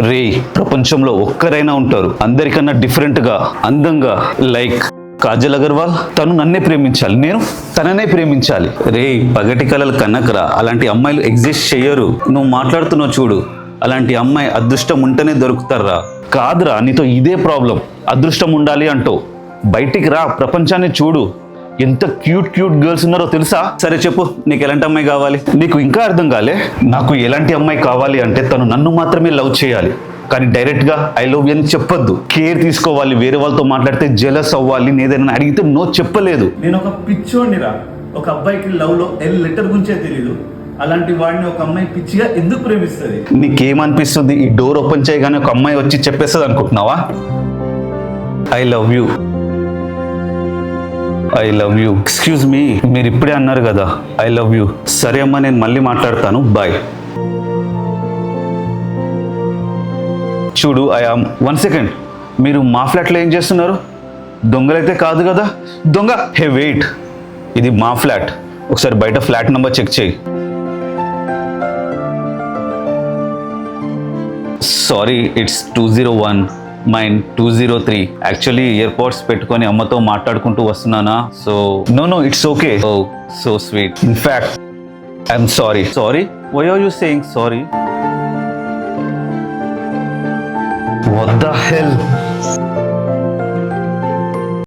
రే, ప్రపంచంలో ఒక్కరైనా ఉంటారు అందరికన్నా డిఫరెంట్ గా, అందంగా, లైక్ కాజల్ అగర్వాల్. తను నన్నే ప్రేమించాలి, నేను తననే ప్రేమించాలి. రే, పగటి కలలు కనకరా, అలాంటి అమ్మాయిలు ఎగ్జిస్ట్ చెయ్యరు. నువ్వు మాట్లాడుతున్నావు చూడు, అలాంటి అమ్మాయి అదృష్టం ఉంటేనే దొరుకుతారా. కాదురా, నీతో ఇదే ప్రాబ్లం. అదృష్టం ఉండాలి అంటూ బయటికి రా, ప్రపంచాన్ని చూడు. ఎంత క్యూట్ క్యూట్ గర్ల్స్ ఉన్నారో తెలుసా. సరే చెప్పు, నీకు ఎలాంటి అమ్మాయి కావాలి? నీకు ఇంకా అర్థం కాలే? నాకు ఎలాంటి అమ్మాయి కావాలి అంటే తను నన్ను మాత్రమే లవ్ చేయాలి, కానీ డైరెక్ట్ గా ఐ లవ్ యూ అని చెప్పొద్దు. కేర్ తీసుకోవాలి, వేరే వాళ్ళతో మాట్లాడితే జెలస్ అవ్వాలి, ఏదైనా అడిగితే నో చెప్పలేదు. నేను ఒక పిచ్చోడినిరా. ఒక అబ్బాయికి లవ్ లో ఎల్ లెటర్ గురించే తెలియదు, అలాంటి వాడిని ఒక అమ్మాయి పిచ్చిగా ఎందుకు ప్రేమిస్తుంది? నీకేమనిపిస్తుంది? ఈ డోర్ ఓపెన్ చేయగానే ఒక అమ్మాయి వచ్చి చెప్పేస్తుంది అనుకుంటున్నావా? I love you, I love you. Excuse me, మీరు ఇప్పుడే అన్నారు కదా ఐ లవ్ యూ. సరే అమ్మా, నేను మళ్ళీ మాట్లాడతాను, బాయ్. చూడు, ఐ ఆమ్. 1 సెకండ్, మీరు మా ఫ్లాట్లో ఏం చేస్తున్నారు? దొంగలైతే కాదు కదా? దొంగ? హే వెయిట్, ఇది మా ఫ్లాట్. ఒకసారి బయట ఫ్లాట్ నెంబర్ చెక్ చేయి. Sorry, it's 201, mine 203. Actually earpods పెట్టుకొని అమ్మతో మాట్లాడుకుంటూ వస్తున్నానా, so no it's okay. Oh so sweet. In fact I'm sorry. Sorry? Why are you saying sorry? What the hell?